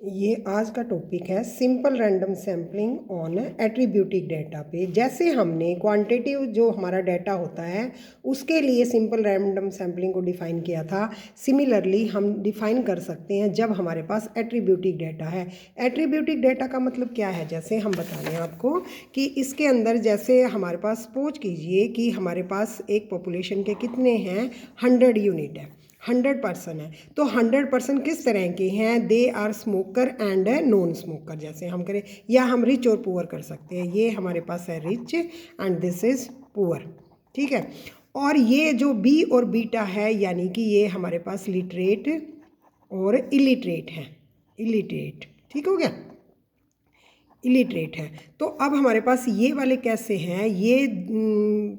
ये आज का टॉपिक है simple random sampling on attributive data पे। जैसे हमने क्वांटिटेटिव जो हमारा डाटा होता है उसके लिए सिंपल रैंडम सैम्पलिंग को डिफ़ाइन किया था, सिमिलरली हम डिफ़ाइन कर सकते हैं जब हमारे पास एट्रीब्यूटिव डाटा है। एट्रीब्यूटिव डाटा का मतलब क्या है, जैसे हम बता रहे हैं आपको कि इसके अंदर जैसे हमारे पास सपोज कीजिए कि हमारे पास एक पॉपुलेशन के कितने हैं 100 यूनिट है, 100% है। तो 100% किस तरह के हैं, they are smoker and non smoker. जैसे हम करें या हम रिच और पुअर कर सकते हैं। ये हमारे पास है rich and this is poor, ठीक है। और ये जो बी और बीटा है यानी कि ये हमारे पास लिटरेट और इलिटरेट है, इलिटरेट, ठीक हो गया, इलिटरेट है। तो अब हमारे पास ये वाले कैसे हैं, ये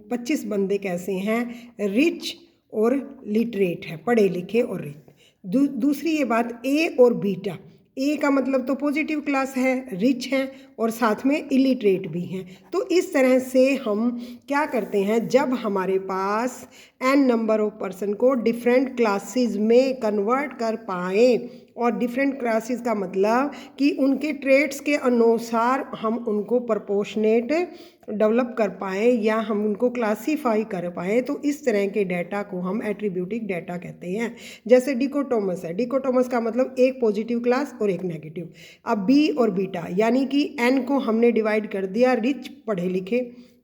25 बंदे कैसे हैं, रिच और लिटरेट है, पढ़े लिखे और रिच। दूसरी ये बात ए और बीटा, ए का मतलब तो पॉजिटिव क्लास है, रिच हैं और साथ में इलिटरेट भी हैं। तो इस तरह से हम क्या करते हैं, जब हमारे पास एन नंबर ऑफ पर्सन को डिफरेंट क्लासेस में कन्वर्ट कर पाएँ, और डिफरेंट क्लासेस का मतलब कि उनके ट्रेड्स के अनुसार हम उनको प्रपोर्शनेट डेवलप कर पाएँ या हम उनको क्लासीफाई कर पाएँ, तो इस तरह के डाटा को हम एट्रीब्यूटिव डाटा कहते हैं। जैसे डिकोटोमस है, डिकोटोमस का मतलब एक पॉजिटिव क्लास और एक नेगेटिव। अब बी और बीटा यानी कि एन को हमने डिवाइड कर दिया, रिच पढ़े लिखे,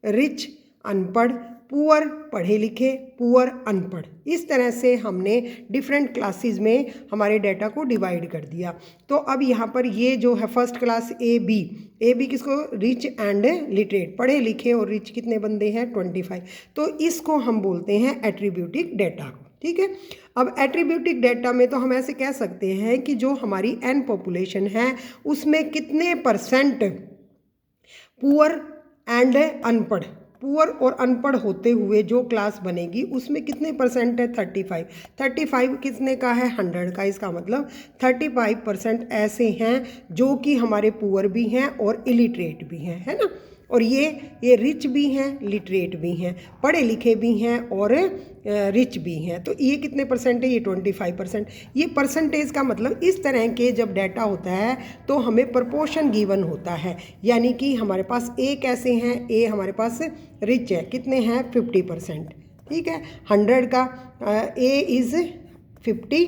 रिच अनपढ़, पुअर पढ़े लिखे, पुअर अनपढ़। इस तरह से हमने डिफरेंट क्लासेस में हमारे डाटा को डिवाइड कर दिया। तो अब यहाँ पर ये जो है फर्स्ट क्लास ए बी किसको, रिच एंड लिटरेट, पढ़े लिखे और रिच कितने बंदे हैं 25। तो इसको हम बोलते हैं एट्रीब्यूटिव डाटा को, ठीक है। अब एट्रीब्यूटिव डाटा में तो हम ऐसे कह सकते हैं कि जो हमारी एन पॉपुलेशन है उसमें कितने परसेंट पुअर एंड अनपढ़, पुअर और अनपढ़ होते हुए जो क्लास बनेगी उसमें कितने परसेंट है 35। 35 कितने का है 100 का, इसका मतलब 35% ऐसे हैं जो कि हमारे पुअर भी हैं और इलिटरेट भी हैं, है ना। और ये रिच भी हैं, लिटरेट भी हैं, पढ़े लिखे भी हैं और रिच भी हैं। तो ये कितने परसेंट है, ये 25%। ये परसेंटेज का मतलब इस तरह के जब डाटा होता है तो हमें प्रपोर्शन गिवन होता है, यानी कि हमारे पास ए कैसे हैं, ए हमारे पास रिच है, कितने हैं 50%, ठीक है। 100 का ए इज़ 50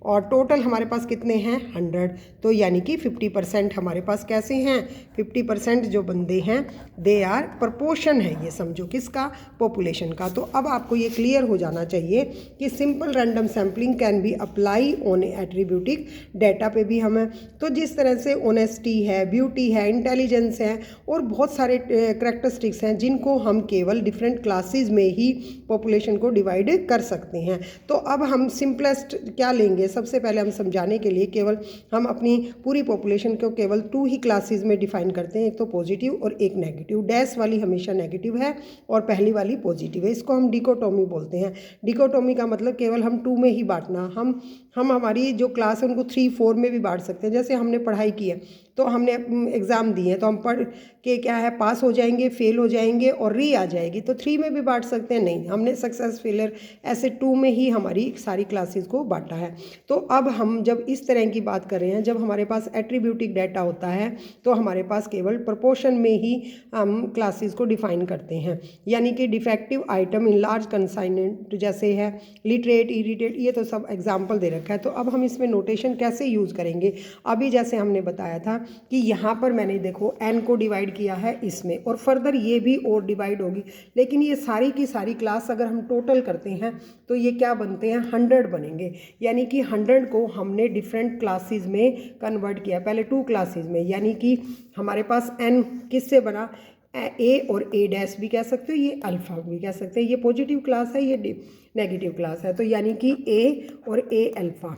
और टोटल हमारे पास कितने हैं 100। तो यानी कि 50% हमारे पास कैसे हैं, 50% जो बंदे हैं दे आर प्रपोर्शन है, ये समझो किसका, पॉपुलेशन का। तो अब आपको ये क्लियर हो जाना चाहिए कि simple random sampling can be apply on attributive data पे भी हम। तो जिस तरह से ऑनेस्टी है, ब्यूटी है, इंटेलिजेंस है और बहुत सारे करैक्टरिस्टिक्स हैं जिनको हम केवल डिफरेंट क्लासेस में ही पॉपुलेशन को डिवाइड कर सकते हैं। तो अब हम सिंपलेस्ट क्या लेंगे, सबसे पहले हम समझाने के लिए केवल हम अपनी पूरी पॉपुलेशन को केवल 2 ही क्लासेस में डिफाइन करते हैं, एक तो पॉजिटिव और एक नेगेटिव। डैश वाली हमेशा नेगेटिव है और पहली वाली पॉजिटिव है, इसको हम डिकोटोमी बोलते हैं। डिकोटोमी का मतलब केवल हम 2 में ही बांटना। हम हमारी जो क्लास है उनको 3, 4 में भी बांट सकते हैं। जैसे हमने पढ़ाई की है तो हमने एग्ज़ाम दिए हैं तो हम पढ़ के क्या है पास हो जाएंगे, फेल हो जाएंगे और री आ जाएगी, तो 3 में भी बांट सकते हैं। नहीं, हमने सक्सेस फेलियर ऐसे 2 में ही हमारी सारी क्लासेस को बांटा है। तो अब हम जब इस तरह की बात कर रहे हैं, जब हमारे पास एट्रीब्यूटिव डाटा होता है तो हमारे पास केवल प्रपोर्शन में ही हम क्लासेस को डिफाइन करते हैं, यानी कि डिफेक्टिव आइटम इन लार्ज कंसाइनेंट जैसे है लिटरेट, इरिटेट, ये तो सब एग्जाम्पल दे रखा है। तो अब हम इसमें नोटेशन कैसे यूज़ करेंगे, अभी जैसे हमने बताया था कि यहाँ पर मैंने देखो एन को डिवाइड किया है इसमें और फर्दर ये भी और डिवाइड होगी, लेकिन ये सारी की सारी क्लास अगर हम टोटल करते हैं तो ये क्या बनते हैं 100 बनेंगे। यानी कि 100 को हमने डिफरेंट क्लासेस में कन्वर्ट किया, पहले 2 क्लासेस में, यानी कि हमारे पास एन किससे बना, ए और ए डैश भी कह सकते हो, ये अल्फ़ा भी कह सकते हैं। ये पॉजिटिव क्लास है, ये नेगेटिव क्लास है, तो यानी कि ए और ए अल्फ़ा,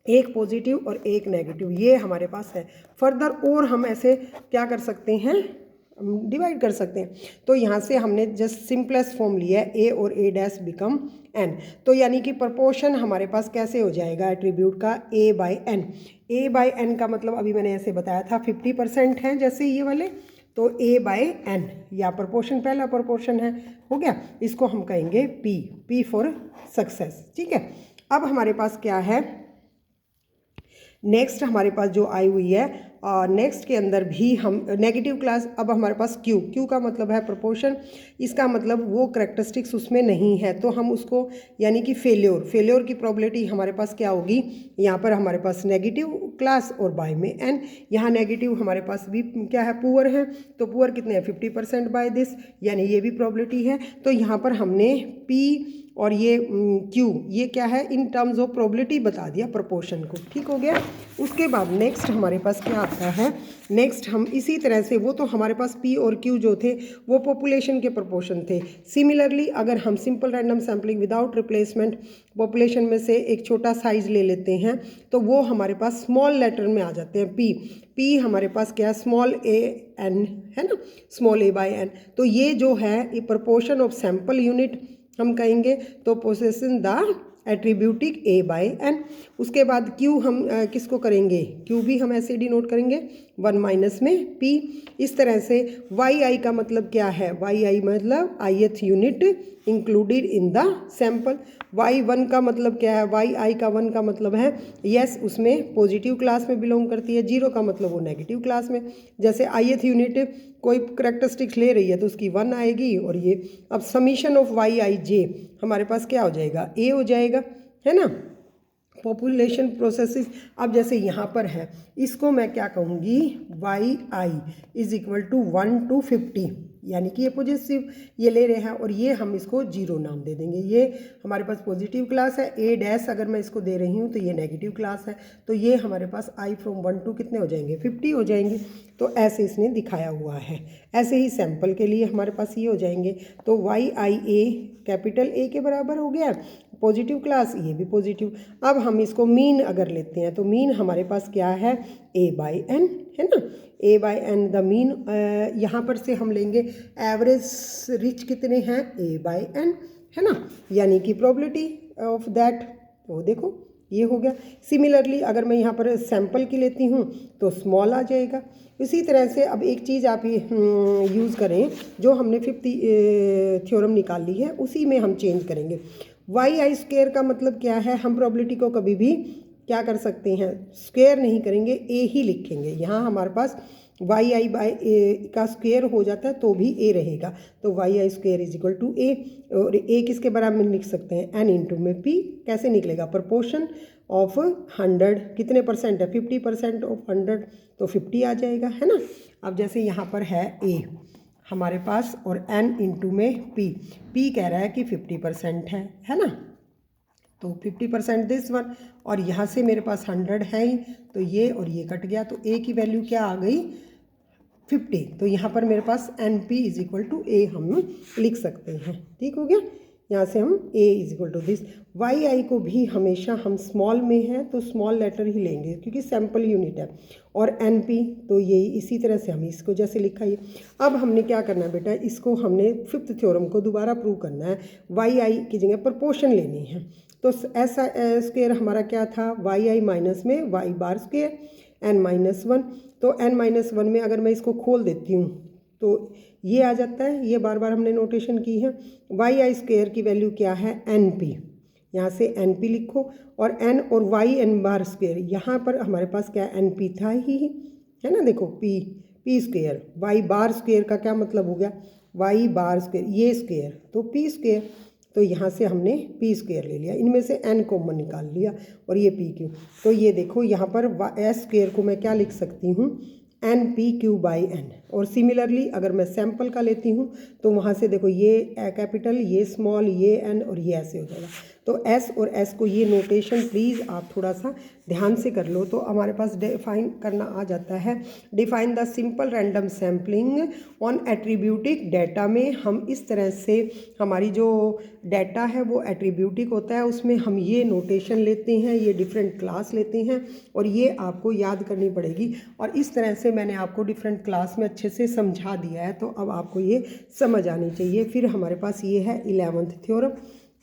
एक पॉजिटिव और एक नेगेटिव, ये हमारे पास है। फर्दर और हम ऐसे क्या कर सकते हैं, डिवाइड कर सकते हैं। तो यहाँ से हमने जस्ट सिंपलेस्ट फॉर्म लिया है, ए और ए डैश बिकम एन। तो यानी कि प्रपोर्शन हमारे पास कैसे हो जाएगा एट्रीब्यूट का, ए बाय एन। ए बाय एन का मतलब अभी मैंने ऐसे बताया था 50% हैं जैसे ये वाले, तो ए बाय एन या प्रपोर्शन, पहला प्रपोर्शन है, हो गया। इसको हम कहेंगे पी फॉर सक्सेस, ठीक है। अब हमारे पास क्या है, नेक्स्ट हमारे पास जो आई हुई है नेक्स्ट के अंदर भी हम नेगेटिव क्लास, अब हमारे पास क्यू का मतलब है प्रोपोर्शन, इसका मतलब वो करेक्टरिस्टिक्स उसमें नहीं है तो हम उसको यानी कि फेल्योर की प्रोबेबिलिटी हमारे पास क्या होगी, यहाँ पर हमारे पास नेगेटिव क्लास और बाय में एन, यहाँ नेगेटिव हमारे पास भी क्या है पुअर है, तो पुअर कितने हैं 50% बाय दिस, यानी ये भी प्रोबेबिलिटी है। तो यहाँ पर हमने पी और ये क्यू ये क्या है इन टर्म्स ऑफ प्रोबेबिलिटी बता दिया प्रोपोर्शन को, ठीक हो गया। उसके बाद नेक्स्ट हमारे पास क्या आता है, नेक्स्ट हम इसी तरह से, वो तो हमारे पास पी और क्यू जो थे वो पॉपुलेशन के प्रोपोर्शन थे। सिमिलरली अगर हम simple random sampling without replacement population में से एक छोटा साइज ले लेते हैं तो वो हमारे पास स्मॉल लेटर में आ जाते हैं पी हमारे पास क्या है स्मॉल ए एन है ना, स्मॉल ए बाय एन। तो ये जो है ये प्रोपोर्शन ऑफ सैम्पल यूनिट हम कहेंगे, तो पोसेसिंग द एट्रीब्यूटिक ए बाय एन। उसके बाद क्यू हम किसको करेंगे, क्यू भी हम ऐसे डिनोट करेंगे 1 माइनस में पी। इस तरह से वाई आई का मतलब क्या है, वाई आई मतलब ith unit included in the sample. Y one का मतलब क्या है, वाई आई का 1 का मतलब है यस उसमें पॉजिटिव क्लास में बिलोंग करती है, 0 का मतलब वो नेगेटिव क्लास में। जैसे ith यूनिट कोई करेक्टरिस्टिक्स ले रही है तो उसकी 1 आएगी, और ये अब समीशन ऑफ वाई आई जे हमारे पास क्या हो जाएगा ए हो जाएगा, है ना। पॉपुलेशन प्रोसेसेस, अब जैसे यहाँ पर है इसको मैं क्या कहूँगी Y I is equal to 1 to 50, यानी कि ये पॉजिटिव ये ले रहे हैं और ये हम इसको 0 नाम दे देंगे। ये हमारे पास पॉजिटिव क्लास है, ए डैश अगर मैं इसको दे रही हूँ तो ये नेगेटिव क्लास है, तो ये हमारे पास आई फ्रॉम 1 to कितने हो जाएंगे 50 हो जाएंगे। तो ऐसे इसने दिखाया हुआ है, ऐसे ही सैंपल के लिए हमारे पास ये हो जाएंगे। तो y I A capital A के बराबर हो गया, पॉजिटिव क्लास ये भी पॉजिटिव। अब हम इसको मीन अगर लेते हैं तो मीन हमारे पास क्या है ए बाय एन, है ना, ए बाय एन द मीन। यहाँ पर से हम लेंगे एवरेज रिच कितने हैं ए बाय एन, है ना, यानी कि प्रोबेबिलिटी ऑफ दैट, तो देखो ये हो गया। सिमिलरली अगर मैं यहाँ पर सैंपल की लेती हूँ तो स्मॉल आ जाएगा। इसी तरह से अब एक चीज़ आप यूज़ करें, जो हमने 5th थ्योरम निकाल ली है उसी में हम चेंज करेंगे। वाई आई स्क्वायर का मतलब क्या है, हम प्रोबेबिलिटी को कभी भी क्या कर सकते हैं स्क्वायर नहीं करेंगे, ए ही लिखेंगे। यहाँ हमारे पास वाई आई बाय ए का स्क्वायर हो जाता है तो भी ए रहेगा, तो y i square is equal to a, और ए किसके बराबर में लिख सकते हैं एन इंटू में पी। कैसे निकलेगा, प्रोपोर्शन ऑफ 100 कितने परसेंट है 50% ऑफ 100, तो 50 आ जाएगा, है ना। अब जैसे यहाँ पर है ए हमारे पास और n इंटू में पी कह रहा है कि 50% है ना, तो 50% दिस वन, और यहाँ से मेरे पास 100 है ही, तो ये और ये कट गया, तो a की वैल्यू क्या आ गई 50। तो यहाँ पर मेरे पास NP इज इक्वल टू ए हम लिख सकते हैं, ठीक हो गया। यहाँ से हम a is equal to this. Y i को भी हमेशा हम स्मॉल में है तो स्मॉल लेटर ही लेंगे क्योंकि सैम्पल यूनिट है, और NP तो ये इसी तरह से हम इसको जैसे लिखा है। अब हमने क्या करना है बेटा, इसको हमने 5th थ्योरम को दोबारा प्रूव करना है। वाई आई की जगह प्रोपोर्शन लेनी है, तो ऐसा स्क्वायर हमारा क्या था वाई आई माइनस में वाई बार स्क्वायर n-1, तो n-1 में अगर मैं इसको खोल देती हूँ तो ये आ जाता है, ये बार बार हमने नोटेशन की है। वाई आई स्क्वायर की वैल्यू क्या है NP, यहाँ से NP लिखो, और n और वाई एन बार स्क्वायर, यहाँ पर हमारे पास क्या NP था ही है ना, देखो P square, Y bar square का क्या मतलब हो गया वाई बार स्क्वायर, ये स्क्वायर तो पी स्क्वायर, तो यहाँ से हमने पी स्क्वायर ले लिया, इनमें से n कॉमन निकाल लिया और ये पी क्यू। तो ये देखो यहाँ पर एस स्क्वायर को मैं क्या लिख सकती हूँ NP/Q बाई एन। और सिमिलरली अगर मैं सैंपल का लेती हूँ तो वहाँ से देखो ये कैपिटल, ये स्मॉल, ये n और ये ऐसे हो जाएगा। तो S और S को ये नोटेशन प्लीज़ आप थोड़ा सा ध्यान से कर लो, तो हमारे पास डिफाइन करना आ जाता है। Define the simple random sampling on attributive data में हम इस तरह से हमारी जो डाटा है वो एट्रीब्यूटिक होता है, उसमें हम ये नोटेशन लेते हैं, ये डिफरेंट क्लास लेते हैं और ये आपको याद करनी पड़ेगी। और इस तरह से मैंने आपको डिफरेंट क्लास में अच्छे से समझा दिया है, तो अब आपको ये समझ आनी चाहिए। फिर हमारे पास ये है 11th थ्योरम,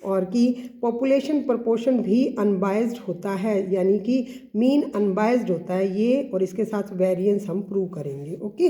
और कि पॉपुलेशन प्रोपोर्शन भी अनबायस्ड होता है, यानी कि मीन अनबायस्ड होता है ये, और इसके साथ वेरिएंस हम प्रूव करेंगे। ओके।